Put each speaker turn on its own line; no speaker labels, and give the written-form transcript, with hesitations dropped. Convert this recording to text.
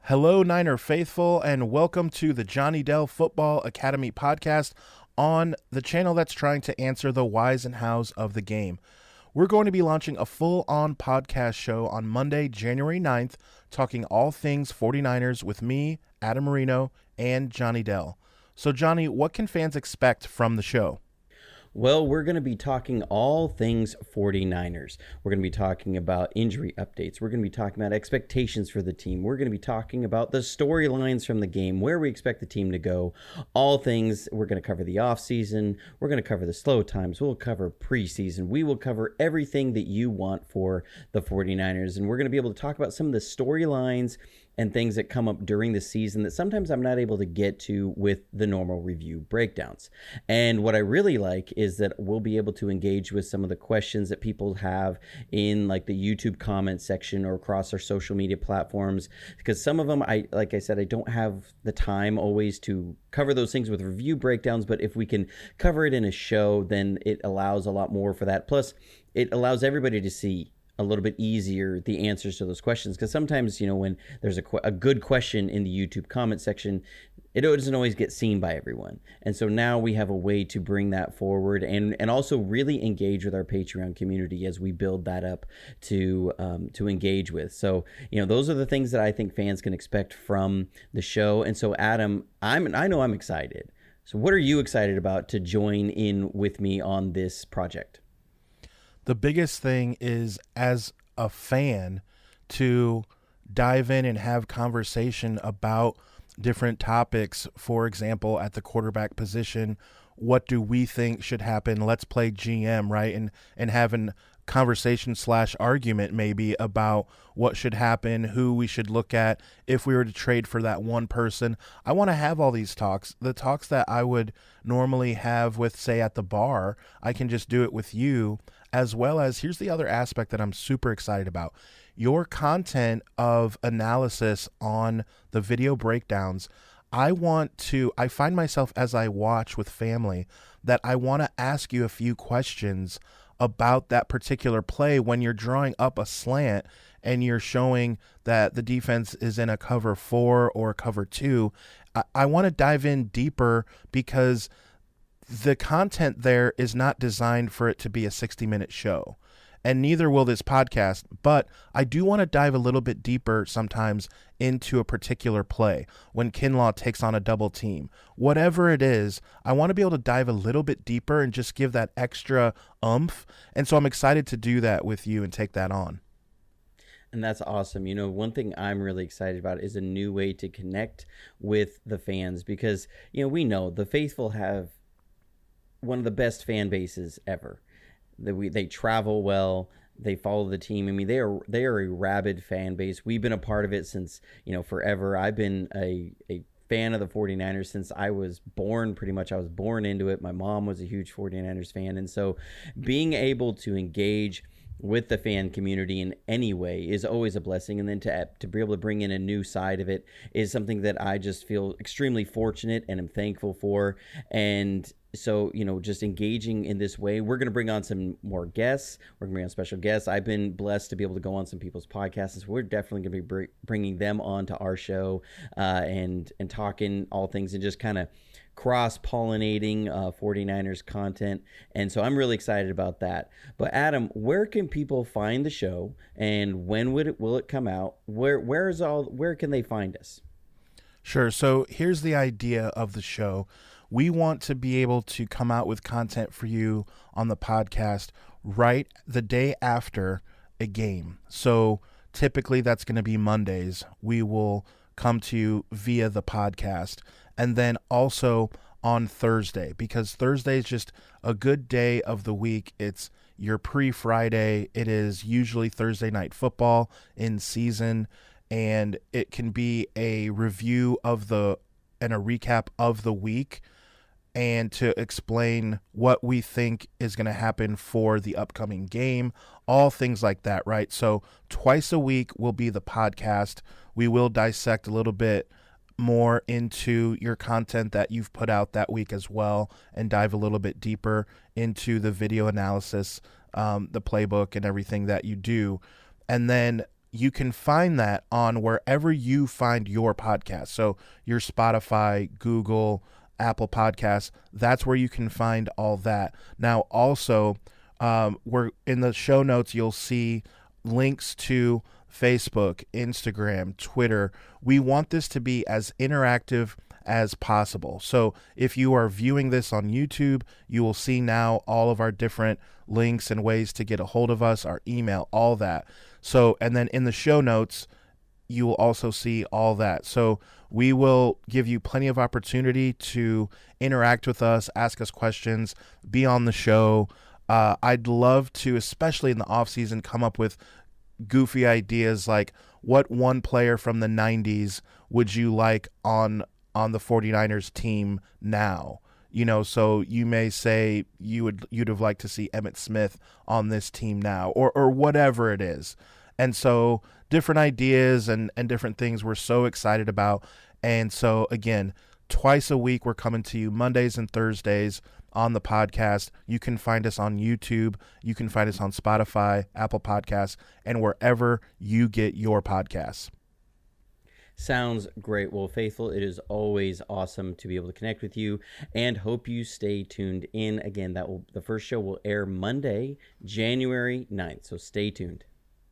Hello, Niner faithful, and welcome to the Johnny Dell Football Academy podcast on the channel that's trying to answer the whys and hows of the game. We're going to be launching a full-on podcast show on Monday, January 9th, talking all things 49ers with me, Adam Marino, and Johnny Dell. So, Johnny, what can fans expect from the show?
Well, we're going to be talking all things 49ers. We're going to be talking about injury updates. We're going to be talking about expectations for the team. We're going to be talking about the storylines from the game, where we expect the team to go, all things. We're going to cover the offseason. We're going to cover the slow times. We'll cover preseason. We will cover everything that you want for the 49ers. And we're going to be able to talk about some of the storylines and things that come up during the season that sometimes I'm not able to get to with the normal review breakdowns. And what I really like is that we'll be able to engage with some of the questions that people have in like the YouTube comment section or across our social media platforms, because some of them, like I said, I don't have the time always to cover those things with review breakdowns, but if we can cover it in a show, then it allows a lot more for that. Plus, it allows everybody to see a little bit easier the answers to those questions, because sometimes, when there's a good question in the YouTube comment section, it doesn't always get seen by everyone. And so now we have a way to bring that forward and also really engage with our Patreon community as we build that up to engage with. So, those are the things that I think fans can expect from the show. And so, Adam, I know I'm excited. So what are you excited about to join in with me on this project?
The biggest thing is, as a fan, to dive in and have conversation about different topics. For example, at the quarterback position, what do we think should happen? Let's play GM, right? And having conversation / argument maybe about what should happen, who we should look at if we were to trade for that one person. I want to have all these talks. The talks that I would normally have with, say, at the bar, I can just do it with you, as well as here's the other aspect that I'm super excited about. Your content of analysis on the video breakdowns. I find myself as I watch with family that I want to ask you a few questions about that particular play when you're drawing up a slant and you're showing that the defense is in a cover 4 or cover 2. I want to dive in deeper because the content there is not designed for it to be a 60-minute show, and neither will this podcast, but I do want to dive a little bit deeper sometimes into a particular play. When Kinlaw takes on a double team, whatever it is, I want to be able to dive a little bit deeper and just give that extra oomph, and so I'm excited to do that with you and take that on.
And that's awesome. One thing I'm really excited about is a new way to connect with the fans, because, we know the faithful have one of the best fan bases ever. They travel well. They follow the team. I mean, they are a rabid fan base. We've been a part of it since, forever. I've been a fan of the 49ers since I was born. Pretty much I was born into it. My mom was a huge 49ers fan. And so being able to engage with the fan community in any way is always a blessing. And then to be able to bring in a new side of it is something that I just feel extremely fortunate and am thankful for. And so, just engaging in this way, we're going to bring on some more guests. We're going to bring on special guests. I've been blessed to be able to go on some people's podcasts. So we're definitely going to be bringing them on to our show and talking all things and just kind of cross-pollinating 49ers content. And so I'm really excited about that. But Adam, where can people find the show, and when will it come out? Where can they find us?
Sure. So here's the idea of the show. We want to be able to come out with content for you on the podcast right the day after a game. So typically that's going to be Mondays. We will come to you via the podcast, and then also on Thursday, because Thursday is just a good day of the week. It's your pre-Friday. It is usually Thursday night football in season, and it can be a review of and a recap of the week, and to explain what we think is going to happen for the upcoming game, all things like that, right? So twice a week will be the podcast. We will dissect a little bit more into your content that you've put out that week as well, and dive a little bit deeper into the video analysis, the playbook, and everything that you do. And then you can find that on wherever you find your podcast. So your Spotify, Google, Apple Podcasts, that's where you can find all that. Now, also, we're in the show notes, you'll see links to Facebook, Instagram, Twitter. We want this to be as interactive as possible. So if you are viewing this on YouTube, you will see now all of our different links and ways to get a hold of us, our email, all that. So, and then in the show notes, you will also see all that. So we will give you plenty of opportunity to interact with us, ask us questions, be on the show. I'd love to, especially in the off season, come up with goofy ideas like what one player from the 90s would you like on the 49ers team now? You know, so you may say you'd have liked to see Emmitt Smith on this team now, or whatever it is. And so different ideas and different things we're so excited about. And so again, twice a week we're coming to you Mondays and Thursdays on the podcast. You can find us on YouTube. You can find us on Spotify, Apple Podcasts, and wherever you get your podcasts.
Sounds great. Well, Faithful, it is always awesome to be able to connect with you, and hope you stay tuned in. Again, the first show will air Monday, January 9th, so stay tuned.